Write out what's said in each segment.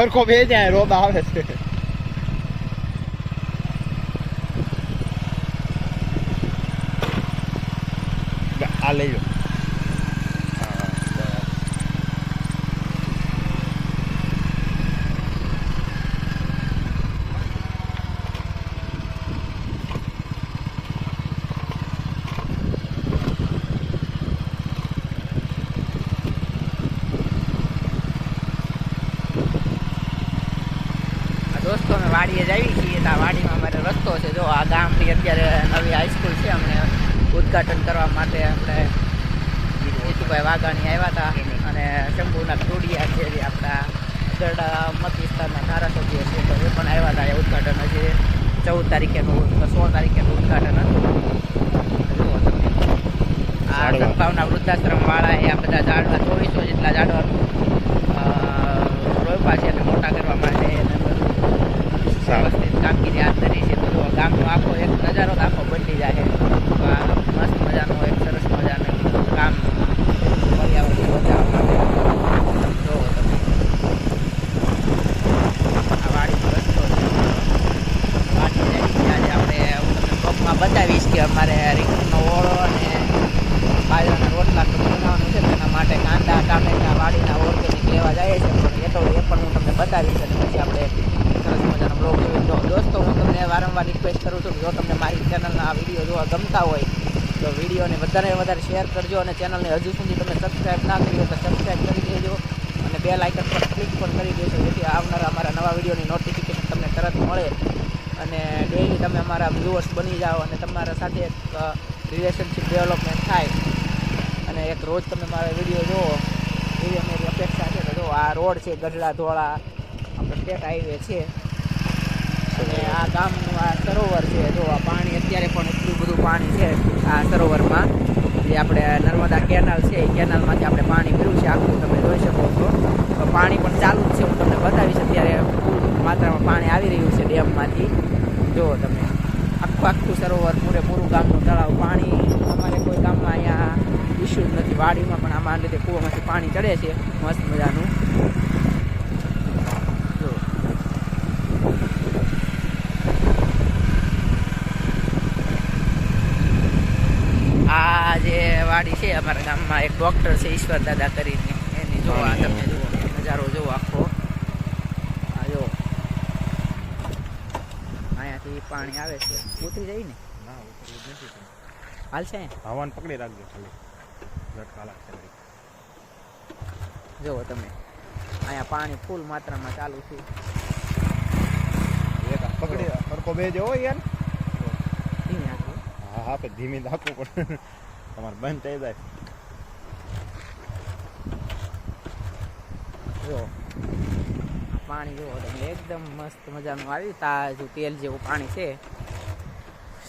હરખો બે જાય રોબ આવે છે આ લઈ લો દોસ્તો અમે વાડીએ જ આવી છીએ. આ વાડીમાં અમારે રસ્તો છે. જો આ ગામની અત્યારે નવી હાઈસ્કૂલ છે. અમને ઉદ્ઘાટન કરવા માટે આપણે જીતુભાઈ વાઘાણી આવ્યા હતા અને શંભુના ટોડિયા છે જે આપણા ગરડા મત વિસ્તારના ધારાસભ્ય છે તો એ પણ આવ્યા હતા. એ ઉદ્ઘાટન હજી 14 તારીખેનું 16 તારીખેનું ઉદ્ઘાટન હતું. જુઓ તમે આ સદભાવના વૃદ્ધાશ્રમ વાળા એ આ બધા ઝાડવા 2400 જેટલા ઝાડવાનું રોપા છે અને મોટા કરવા માટે વ્યવસ્થિત કામગીરી હાથ ધરી છે. તો ગામનો આખો એક નજારો આખો બદલી જાય. તો આ મસ્ત મજાનું એક સરસ મજાનું કામ પર્યાવરણ બચાવવા માટે જો તમે આ વાડીનો રસ્તો છે. વાડી જાય આજે આપણે હું તમને બ્લોગમાં બતાવીશ કે અમારે રીંગણનો ઓળો અને બાજરાના રોટલા બનાવવાનું છે. તેના માટે કાંદા ટામેટા વાડીના ઓર્ગેનિક લેવા જાય છે. પણ એ પણ હું તમને બતાવીશ અને પછી આપણે સરસ મજાનો બ્લોગ જોઈ. તો દોસ્તો હું તમને વારંવાર રિક્વેસ્ટ કરું છું કે જો તમને મારી ચેનલના આ વિડીયો જોવા ગમતા હોય તો વિડીયોને વધારે શેર કરજો અને ચેનલને હજુ સુધી તમે સબસ્ક્રાઈબ ના કરી હોય તો સબસ્ક્રાઈબ કરી દેજો અને બેલ આઇકન પર ક્લિક પણ કરી દેજો જેથી આવનારા અમારા નવા વિડીયોની નોટિફિકેશન તમને તરત મળે અને ડેઈલી તમે અમારા વ્યુઅર્સ બની જાઓ અને તમારા સાથે એક રિલેશનશિપ ડેવલપમેન્ટ થાય અને એક રોજ તમે મારા વિડીયો જુઓ એવી અમારી અપેક્ષા છે. તો જો આ રોડ છે ગઢડા ધોળા આપણે સ્ટેટ હાઈવે છે અને આ ગામનું આ સરોવર છે. જો આ પાણી અત્યારે પણ એટલું બધું પાણી છે આ સરોવરમાં જે આપણે નર્મદા કેનાલ છે એ કેનાલમાંથી આપણે પાણી પીવું છે આખું તમે જોઈ શકો છો. તો પાણી પણ ચાલુ જ છે. હું તમને બતાવીશ અત્યારે ફૂલ માત્રામાં પાણી આવી રહ્યું છે ડેમમાંથી. જુઓ તમે આખું સરોવર પૂરેપૂરું ગામનું તળાવ પાણી. અમારે કોઈ ગામમાં અહીંયા ઇસ્યુ જ નથી. વાડીમાં પણ આમાં લીધે કૂવામાંથી પાણી ચડે છે મસ્ત મજાનું. આ જે વાડી છે અમારા ગામમાં એક ડૉક્ટર છે ઈશ્વર દાદા કરીને એની જો આ તમે જુઓ નજારો જુઓ આખો આ જો અહીંયાથી પાણી આવે છે. ઉતરી જાય ને હાલ છે હવાન પકડી રાખજો ખાલી ઝટકા લાગશે. જુઓ તમે અહીંયા પાણી ફૂલ માત્રામાં ચાલુ છે. એક પકડી હરખો બે જો યાર ધીમે આખું હા હા ધીમે રાખવું પડે તમારે બંધ થઈ જાય. જો પાણી જુઓ તમે એકદમ મસ્ત મજાનું આવ્યું તાજું તેલ જેવું પાણી છે.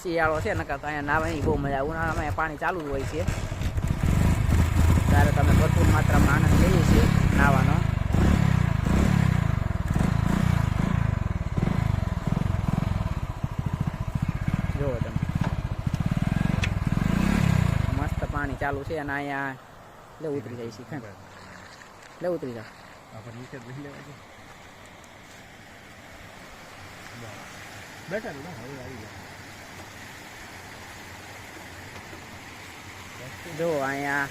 શિયાળો છે નકર તો અહીંયા નાવાની બહુ મજા. ઉનાળામાં અહીંયા પાણી ચાલુ જ હોય છે ત્યારે તમે ભરપૂર માત્રામાં આનંદ લઈએ છીએ નાવાનો. જુઓ તમે મસ્ત પાણી ચાલુ છે અને અહીંયા લે ઉતરી જાય છે. લે ઉતરી જાવ બેટર ને હવે આવી જાય. જો અહીંયા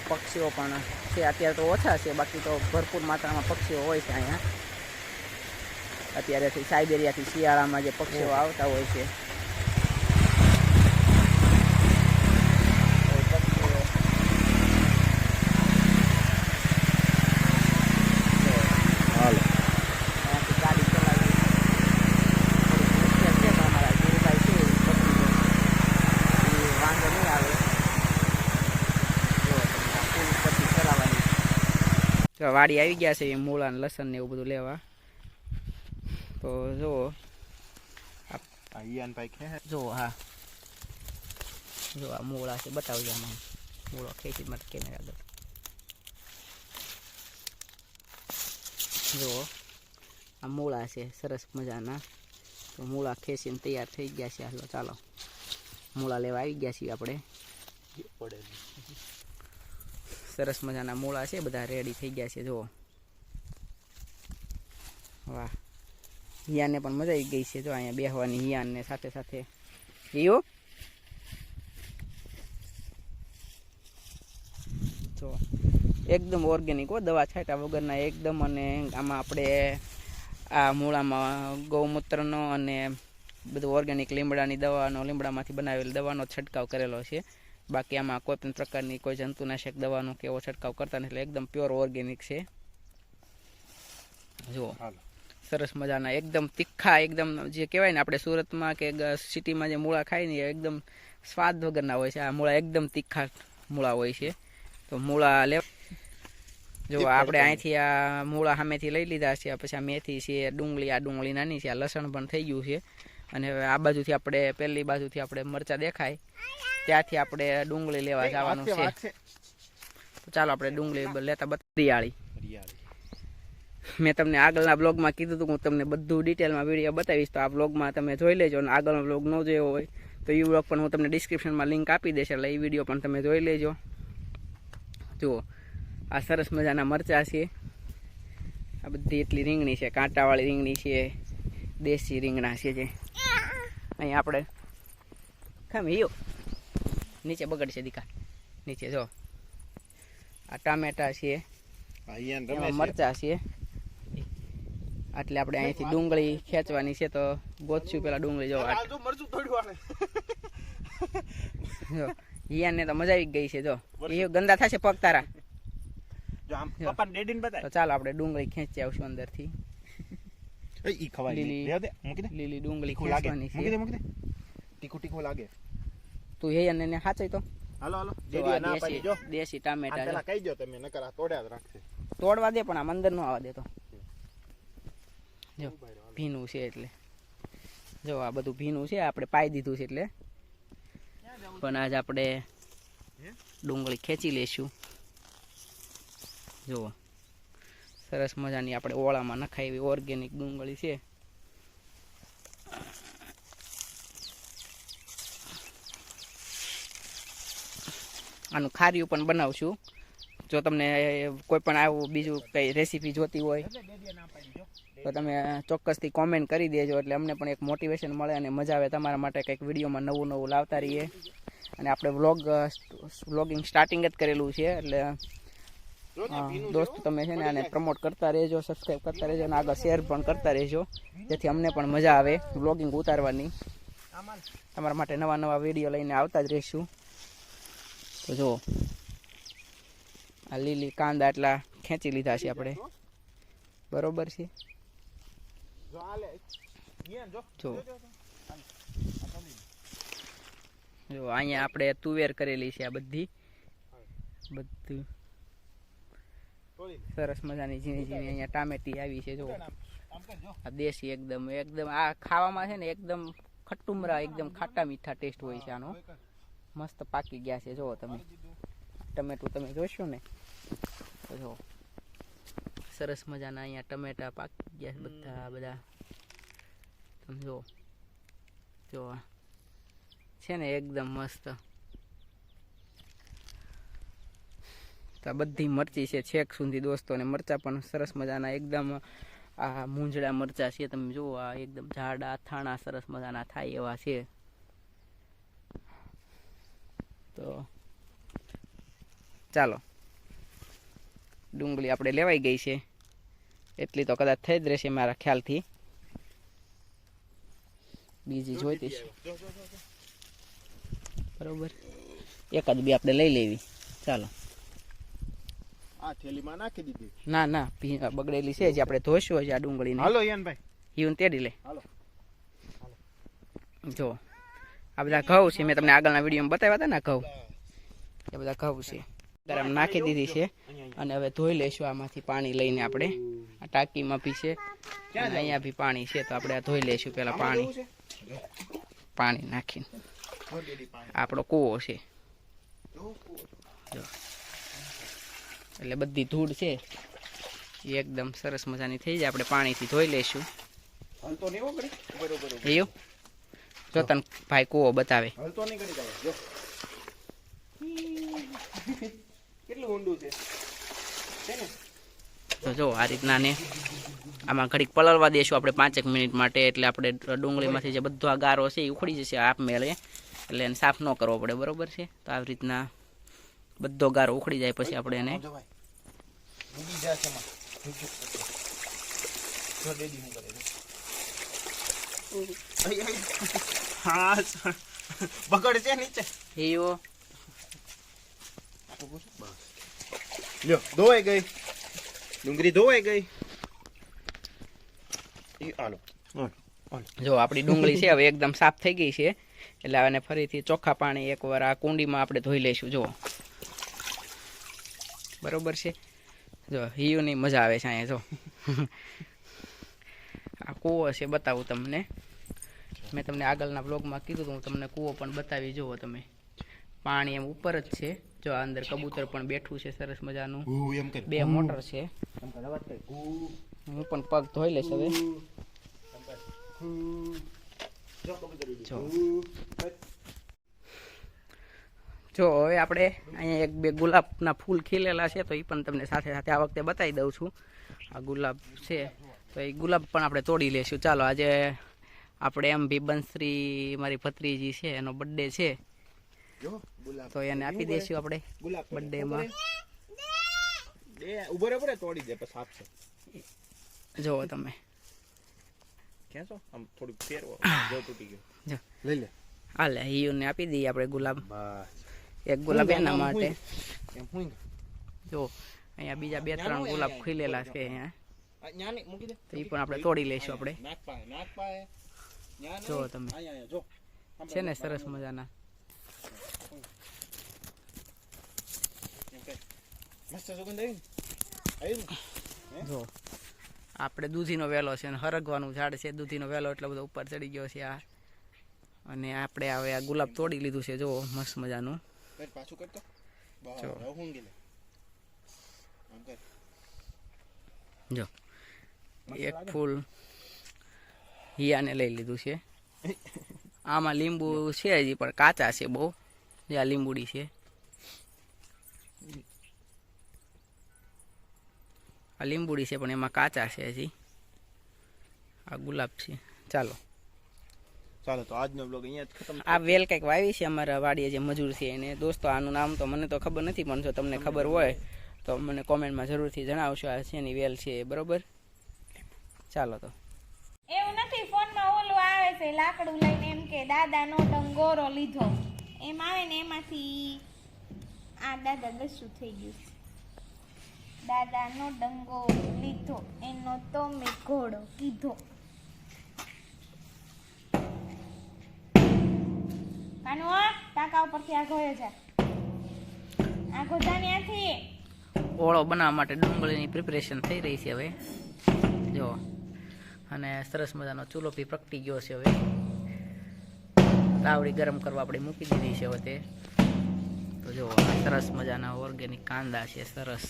પક્ષીઓ પણ છે. અત્યારે તો ઓછા છે બાકી તો ભરપૂર માત્રામાં પક્ષીઓ હોય છે અહીંયા. અત્યારેથી સાઇબેરિયાથી શિયાળામાં જે પક્ષીઓ આવતા હોય છે ગાડી ચલાવી છે પણ અમારા ધીરુભાઈ છે એ વાંધો નહીં આવે. તો વાડી આવી ગયા છે એ મૂળા ને લસણ ને એવું બધું લેવા. તો જુઓ જો હા જો આ મૂળા છે બતાવજો આમાં મૂળો ખેંચી માટે કેમેરા આગળ જુઓ આ મૂળા છે સરસ મજાના. તો મૂળા ખેંચીને તૈયાર થઈ ગયા છે. હાલો ચાલો મૂળા લેવા આવી ગયા છીએ આપણે. સરસ મજાના મૂળા છે બધા રેડી થઈ ગયા છે. જુઓ વાહ, હિયાને પણ મજા આવી ગઈ છે જો અહીંયા બેહવાની, હિયાને સાથે સાથે. હિયો જો એકદમ ઓર્ગેનિક હો, દવા છાંટ્યા વગરના એકદમ. અને આમાં આપણે આ મૂળામાં ગૌમૂત્રનો અને બધું ઓર્ગેનિક લીમડાની દવાનો, લીમડામાંથી બનાવેલ દવાનો છંટકાવ કરેલો છે. બાકી આમાં કોઈ પણ પ્રકારની કોઈ જંતુનાશક દવાનો કે એવો છંટકાવ કરતા નથી, એટલે એકદમ પ્યોર ઓર્ગેનિક છે. જુઓ સરસ મજાના એકદમ તીખા, એકદમ જે કહેવાય ને આપણે સુરતમાં કે સિટીમાં જે મૂળા ખાય ને એકદમ સ્વાદ વગરના હોય છે. આ મૂળા એકદમ તીખા મૂળા હોય છે. તો મૂળા જો આપણે અહીંથી આ મૂળા સામેથી લઈ લીધા છે. પછી આ મેથી છે, ડુંગળી, આ ડુંગળી નાની છે, આ લસણ પણ થઈ ગયું છે. અને હવે આ બાજુથી આપણે પહેલી બાજુથી આપણે મરચાં દેખાય ત્યાંથી આપણે ડુંગળી લેવા જવાનું છે. તો ચાલો આપણે ડુંગળી લેતા બરિયાળી. મેં તમને આગળના બ્લોગમાં કીધું હતું, હું તમને બધું ડિટેલમાં વિડીયો બતાવીશ. તો આ બ્લોગમાં તમે જોઈ લેજો. અને આગળનો બ્લોગ ન જોયો હોય તો એ બ્લોગ પણ હું તમને ડિસ્ક્રિપ્શનમાં લિંક આપી દઈશ, એટલે એ વિડીયો પણ તમે જોઈ લેજો. જુઓ આ સરસ મજાના મરચાં છે. આ બધી એટલી રીંગણી છે, કાંટાવાળી રીંગણી છે, દેશી રીંગણા છે. જે અહીં આપણે ખામીયો નીચે બગડશે દીકા, નીચે જો આ ટામેટા છે, મરચાં છે. એટલે આપણે અહીંથી ડુંગળી ખેંચવાની છે. તો ગોતશું પેલા ડુંગળી. જો હિયાને તો મજા આવી ગઈ છે. જો એ ગંદા થશે પગ તારા. તો ચાલો આપણે ડુંગળી ખેંચી આવશું અંદરથી. લીલી ડુંગળી ખેંચવાની છે. તીખું લાગે તું હિયાને હાચે તો હાલો દેશી ટામેટા કહી દો તમે, નકર આ તોડ્યા જ રાખશે. તોડવા દે પણ આમ અંદર નો આવવા દે. તો જો ભીનું છે એટલે જો આ બધું ભીનું છે, આપણે પાઈ દીધું છે એટલે. પણ આજ આપણે ડુંગળી ખેંચી લેશું. જુઓ સરસ મજાની આપણે ઓળામાં નખાય એવી ઓર્ગેનિક ડુંગળી છે. આનું ખાર્યું પણ બનાવશું. જો તમને કોઈ પણ આવું બીજું કઈ રેસીપી જોતી હોય તો તમે ચોક્કસથી કોમેન્ટ કરી દેજો, એટલે અમને પણ એક મોટિવેશન મળે અને મજા આવે તમારા માટે કંઈક વિડીયોમાં નવું લાવતા રહીએ. અને આપણે વ્લોગિંગ સ્ટાર્ટિંગ જ કરેલું છે, એટલે દોસ્તો તમે છે ને આને પ્રમોટ કરતા રહેજો, સબસ્ક્રાઈબ કરતા રહેજો અને આગળ શેર પણ કરતા રહેજો, જેથી અમને પણ મજા આવે વ્લોગિંગ ઉતારવાની. તમારા માટે નવા વિડીયો લઈને આવતા જ રહીશું. તો જો આ લીલી કાંદા એટલા ખેંચી લીધા છે આપણે, બરોબર છે. જો અહીંયા આપણે તુવેર કરેલી છે. આ બધી સરસ મજાની ઝીણી અહીંયા ટામેટી આવી છે. જો આ દેશી એકદમ આ ખાવામાં છે ને એકદમ ખટ્ટુમરા, એકદમ ખાટા મીઠા ટેસ્ટ હોય છે આનો. મસ્ત પાકી ગયા છે. જો તમે ટમેટું તમે જોશો ને તો જો સરસ મજાના અહીંયા ટમેટા પાકી ગયા બધા. તમે જો છે ને એકદમ મસ્ત. તો બધી મરચી છે છેક સુધી દોસ્તો, અને મરચાં પણ સરસ મજાના એકદમ આ મૂંઝડા મરચાં છે. તમે જુઓ આ એકદમ જાડા થાણા સરસ મજાના થાય એવા છે. તો ચાલો ડુંગળી આપણે લેવાઈ ગઈ છે, એટલી તો કદાચ થઈ જ રહેશે મારા ખ્યાલથી. બીજી જોઈતી છે બરોબર, એકાદ બી આપણે લઈ લેવી. ચાલો આ થેલીમાં નાખી દીધી. ના બગડેલી છે જે આપણે ધોઈશું હજી આ ડુંગળીને. હાલો યાનભાઈ ઈવન તેડી લે. હાલો જો આ બધા ઘઉં છે, મેં તમને આગળના વિડીયોમાં બતાવ્યા હતા ને ઘઉં, એ બધા ઘઉં છે. ગરમ નાખી દીધી છે અને હવે ધોઈ લઈશું આમાંથી પાણી લઈને. આપણે આ ટાંકીમાં બી છે અને અહીંયા બી પાણી છે, તો આપણે આ ધોઈ લઈશું પેલા પાણી નાખીને. આપણો કૂવો છે જો, એટલે બધી ધૂળ છે એ એકદમ સરસ મજાની થઈ જાય. આપણે પાણીથી ધોઈ લઈશું. એવું જો તને ભાઈ કૂવો બતાવે. કેટલું ઊંડું છે ને? તો જો આ રીતના ને આમાં ઘડીક પલળવા દઈશું આપણે 5 મિનિટ માટે, એટલે આપણે ડુંગળીમાંથી જે બધો આ ગારો છે એ ઉખડી જશે આપમેળે, એટલે એને સાફ ન કરવો પડે, બરોબર છે. તો આવી રીતના બધો ગારો ઉખડી જાય પછી આપણે એને બગડ છે નીચે હીયો લ્યો ધોવાઈ ગઈ ડુંગળી, ધોવાઈ ગઈ. હાલો જો આપણી ડુંગળી છે હવે એકદમ સાફ થઈ ગઈ છે, એટલે આને ફરીથી ચોખ્ખા પાણી એકવાર આ કુંડીમાં આપણે ધોઈ લઈશું. જો બરોબર છે. જો હિયુની મજા આવે છે અહીંયા. જો આ કૂવો છે, બતાવું તમને. મેં તમને આગળના બ્લોગમાં કીધું તો હું તમને કૂવો પણ બતાવી. જુઓ તમે, પાણી એમ ઉપર જ છે. જો આ અંદર કબૂતર પણ બેઠું છે સરસ મજાનું. 2 મોટર છે. હું પણ પગ ધોઈ લઈશ હવે. જો હવે આપણે અહીંયા 1-2 ગુલાબના ફૂલ ખીલેલા છે, તો એ પણ તમને સાથે સાથે આ વખતે બતાવી દઉં છું. આ ગુલાબ છે તો એ ગુલાબ પણ આપણે તોડી લઈશું. ચાલો, આજે આપણે એમ બી બંસરી મારી ભત્રીજી છે, એનો બર્થડે છે, તો એને આપી દઈશું આપણે બર્થડેમાં. તોડી દે પછી આપશે. જુઓ તમે, ક્યાં છો? આમ થોડું ફેરવો, જો તૂટી ગયો. લઈ લે. હાલે, હિયુને આપી દઈએ આપણે ગુલાબ. બસ, એક ગુલાબ એના માટે. જો અહીંયા બીજા 2-3 ગુલાબ ખીલેલા છે અહીંયા, તો એ પણ આપણે તોડી લઈશું આપણે. જો તમે, છે ને સરસ મજાના. જો આપણે દૂધીનો વેલો છે અને હરગવાનું ઝાડ છે. દૂધીનો વેલો એટલો બધો ઉપર ચડી ગયો છે આ. અને આપણે હવે આ ગુલાબ તોડી લીધું છે. જો મસ્ત મજાનું. જો એક ફૂલ હિયાને લઈ લીધું છે. આમાં લીંબુ છે હજી પણ કાચા છે બહુ. જે આ લીંબુડી છે, આ લીંબુડી છે પણ એમાં કાચા છે હજી. આ ગુલાબ છે. ચાલો તો આજનો બ્લોગ અહીંયા જ ખતમ. આ વેલ કંઈક વાવી છે અમારા વાડીએ જે મજૂર છે એને. દોસ્તો આનું નામ તો મને તો ખબર નથી, પણ જો તમને ખબર હોય તો મને કોમેન્ટમાં જરૂરથી જણાવશો આ શેની વેલ છે, બરોબર. ચાલો તો એવું નથી, ફોનમાં ઓલું આવે છે લાકડું લઈને એમ કે દાદાનો ડંગોરો લીધો, એમ આવે ને એમાંથી આ દાદા દસું થઈ ગયું છે. દાદાનો ડંગોરો લીધો, એનો તો મેં ઘોડો કીધો. કાનો ટાકા ઉપરથી આગો જા, આગો જા ત્યાંથી. ઓળો બનાવવા માટે ડુંગળીની પ્રિપેરેશન થઈ રહી છે હવે. જો, અને સરસ મજાનો ચૂલો બી પ્રગટી ગયો છે હવે. તાવડી ગરમ કરવા આપણે મૂકી દીધી છે હવે તે. તો જો સરસ મજાના ઓર્ગેનિક કાંદા છે, સરસ.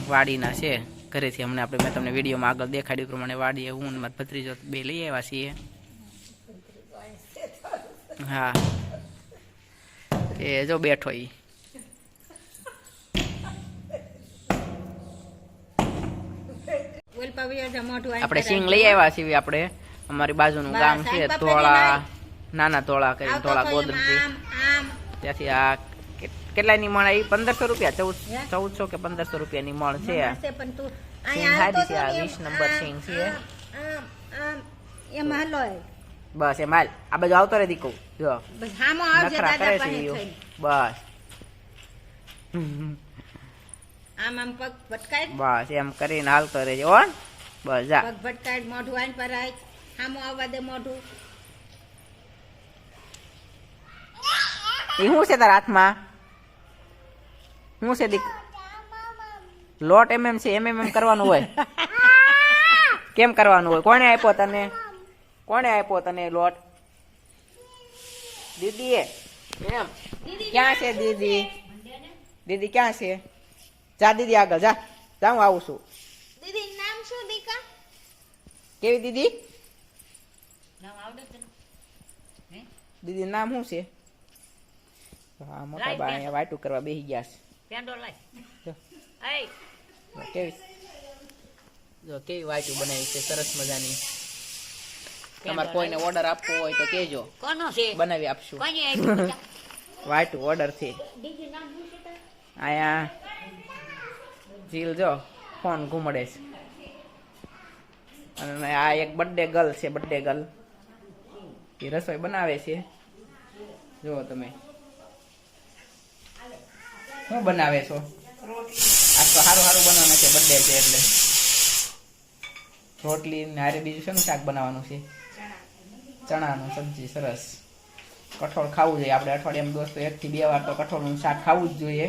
વાડીના છે ઘરેથી. હમણાં આપણે મેં તમને વિડીયોમાં આગળ દેખાડ્યું પ્રમાણે વાડીએ હું ને મારી ભત્રીજો 2 લઈ આવ્યા છીએ. હા, એ જો બેઠો ઈ. આપણે સિંગ લઈ આવ્યા છીએ. આપણે અમારી બાજુનું ગામ છે ધોળા, નાના ધોળા કરીને, ધોળા ગોદરજી. ત્યાંથી આ કેટલાની મણ આવી? 1500 રૂપિયા, 1400 કે 1500 રૂપિયાની મણ છે. સિંગ સારી છે. આ 20 નંબર સિંગ છે. બસ એમ હાલ, આ બાજુ આવતો રે દીકુ. જો નખરા કરે છે ઈયો. બસ બસ એમ કરીને હાલતો રહેજે હો. બસ જા. મોઢું આન પર આય, હામો આવવા દે મોઢું. એ શું છે તારા હાથમાં? શું છે દીક? લોટ છે. એમ કરવાનું હોય. કેમ કરવાનું હોય? કોણે આપ્યો તને? કોણે આપ્યો તને લોટ? દીદી એ એમ. ક્યાં છે દીદી? દીદી ક્યાં છે? જા દીદી આગળ જા. જા, હું આવું છું. દીદી નામ શું દીકા? કેવી દીદી? દીદી નામ શું છે? હા મોટા બા અહીંયા વાટું કરવા બેસી ગયા છે. પેંડો લાય. જો. એય કેવી કેવી વાટું બનાવી છે સરસ મજાની. તમારે કોઈને ઓર્ડર આપવો હોય તો કહેજો, કોનો છે? બનાવી આપશું. કોની આવી? વાટું ઓર્ડર થી. અહીંયા જીલ જો ફોન ઘૂમડે છે. અને આ એક બર્થડે ગર્લ છે, બર્થડે ગર્લ એ રસોઈ બનાવે છે. જુઓ તમે શું બનાવે છો? આ તો સારું સારું બનાવવાનું છે, બર્થડે છે એટલે. રોટલી ને હારે બીજું શેનું શાક બનાવવાનું છે? ચણાનું સબ્જી. સરસ. કઠોળ ખાવું જોઈએ આપણે અઠવાડિયામાં દોસ્તો 1 થી 2 વાર તો કઠોળનું શાક ખાવું જ જોઈએ.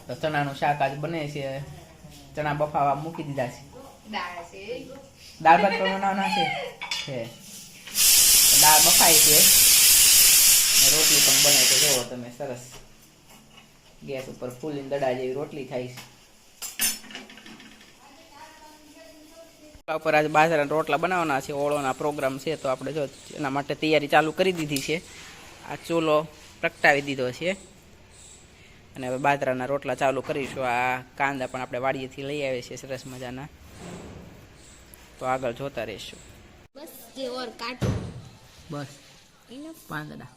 તો ચણાનું શાક આજ બને છે. ચણા બફાવા મૂકી દીધા છે. દાળ ભાત પણ બનાવવાના છે. દાળ બફાઈ છે, રોટલી પણ બને છે. જોવો તમે સરસ ગેસ ઉપર ફૂલીને દડા જેવી રોટલી થાય છે. ઉપર આજે બાજરાના રોટલા બનાવવાના છે. ઓળોના પ્રોગ્રામ છે તો આપણે જો એના માટે તૈયારી ચાલુ કરી દીધી છે. આ ચૂલો પ્રગટાવી દીધો છે અને હવે બાજરાના રોટલા ચાલુ કરીશું. આ કાંદા પણ આપણે વાડીએથી લઈ આવીએ છીએ સરસ મજાના, તો આગળ જોતા રહીશું. બસ જે ઓર કાટો બસ પાંદડા.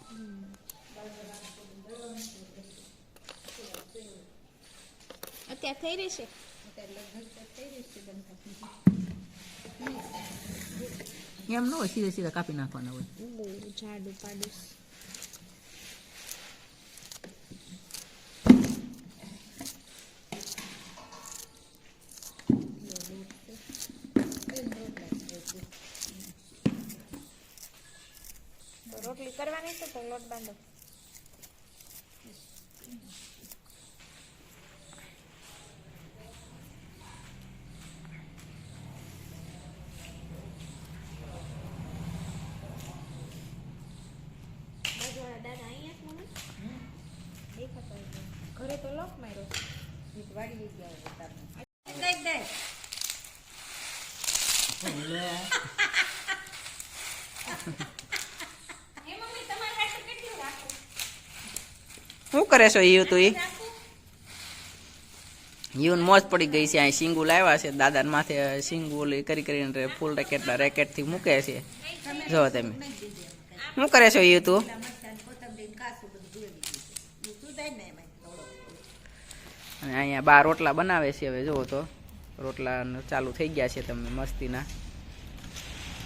અત્યારે થઈ રહેશે. એમ ન હોય, સીધા સીધા કાપી નાખવાના હોય. બહુ જાડું પાડું. રોટલી કરવાની છે તો લોટ બાંધો. દાદા અહીંયા ઘરે તો લોક માર્યો. વાડી ગયા શું કરે છો ઈયુ? તું ઈયુન મોજ પડી ગઈ છે. અહીં સિંગુ લાવ્યા છે દાદાને માથે. સિંગુ ઓલી કરી કરીને ફૂલ રેકેટના રેકેટથી મૂકે છે. જો તમે શું કરે છો ઈયુ? તું અને અહીંયા બા રોટલા બનાવે છે. હવે જુઓ તો રોટલા ચાલુ થઈ ગયા છે તમે મસ્તીના.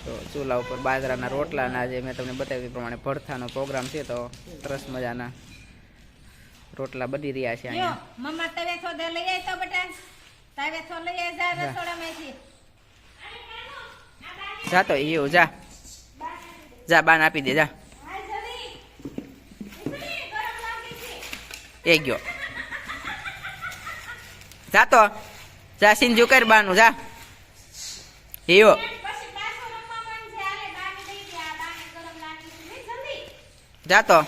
તો ચૂલા ઉપર બાજરાના રોટલા ના જે મેં તમને બતાવ્યું પ્રમાણે ભરથાનો પ્રોગ્રામ છે. તો સરસ મજાના રોટલા બની રહ્યા છે અહીંયા. મમ્મા તવે થો દે લઈ આય તો બેટા. તવે થો લઈ આય જા રસોડામાંથી. જા તો ઈયુ જા જા બાન આપી દે જા. એ ગયો. જા તો જા સિંજુ કર બાનું જા. ઈયો જા તો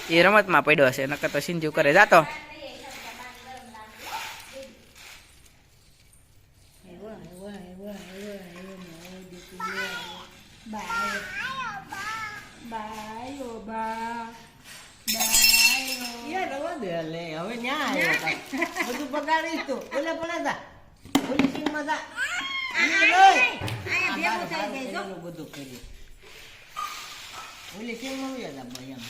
એ રમતમાં પડ્યો હશે, નકર તો સિંજુ કરે. જા તો હવે ન્યા બધું બગાડીશ તો ઓલે પણ જા ઓલી સીમમાં જા બધું કરી ઓલી સીમમાં જા ભાઈ એમ.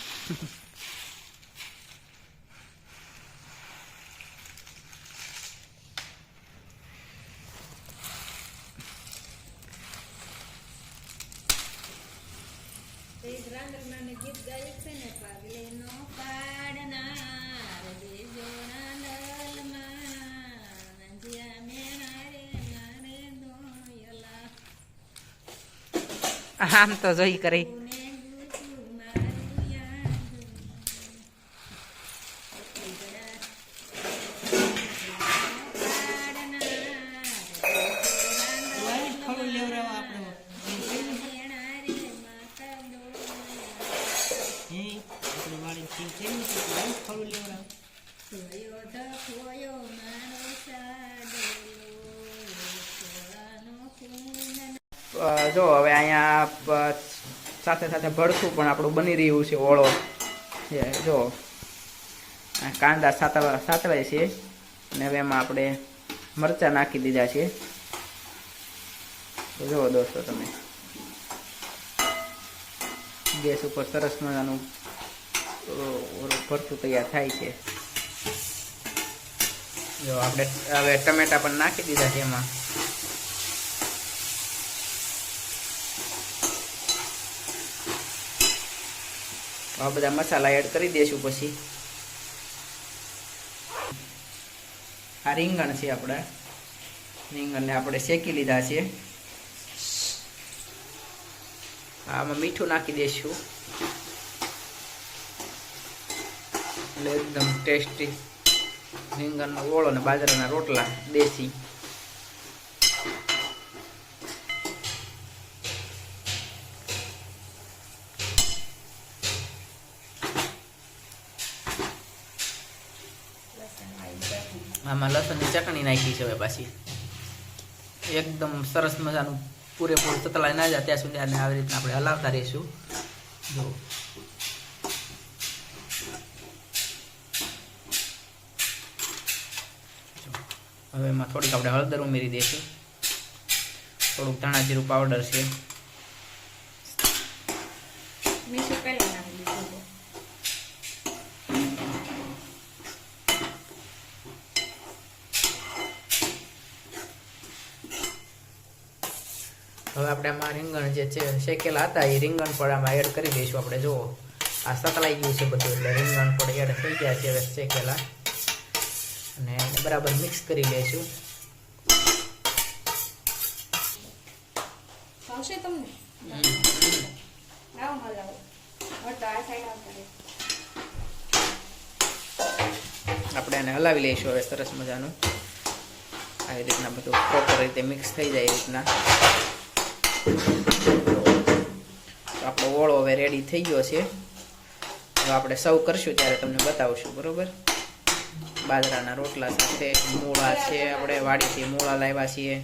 ગીત ગાયું છે ને પાગલે નો પાડનાર દેજોના દલમાં નંજિયા મેરા રે મારે દોયલા. આમ તો જોઈ કરી. જો હવે અહીંયા સાથે સાથે ભડથું પણ આપણું બની રહ્યું છે ઓળો. જો આ કાંદા સાતળાય છે અને હવે એમાં આપણે મરચાં નાખી દીધા છે. તો જુઓ દોસ્તો તમે, ગેસ ઉપર સરસ મજાનું ભરતું તૈયાર થાય છે. જો આપણે હવે ટમેટા પણ નાખી દીધા છે એમાં. આ બધા મસાલા એડ કરી દઈશું. પછી આ રીંગણ છે આપણા, રીંગણને આપણે શેકી લીધા છે. આમાં મીઠું નાખી દઈશું એટલે એકદમ ટેસ્ટી રીંગણનો ઓળો અને બાજરાના રોટલા દેશી. આમાં લસણની ચટણી નાખી છે હવે પાછી. એકદમ સરસ મજાનું પૂરેપૂરું તતલાઈ ના જાય ત્યાં સુધી આને આવી રીતના આપણે હલાવતા રહીશું. જો હવે એમાં થોડીક આપણે હળદર ઉમેરી દઈશું. થોડુંક ધાણા જીરું પાવડર છે. હવે આપણે આમાં રીંગણ જે છે શેકેલા હતા એ રીંગણ પણ આમાં એડ કરી દઈશું. આપણે જુઓ આ સતલાઈ ગયું છે બધું એટલે રીંગણ પણ એડ થઈ ગયા છે હવે શેકેલા, અને બરાબર મિક્સ કરી લઈશું. આપણે એને હલાવી લઈશું હવે સરસ મજાનું. આવી રીતના બધું પ્રોપર રીતે મિક્સ થઈ જાય એ રીતના. તો આપણો ઓળો હવે રેડી થઈ ગયો છે. હવે આપણે સર્વ કરશું ત્યારે તમને બતાવશું. બરોબર, બાજરાના રોટલા સાથે મૂળા છે, આપણે વાડીથી મૂળા લાવ્યા છીએ.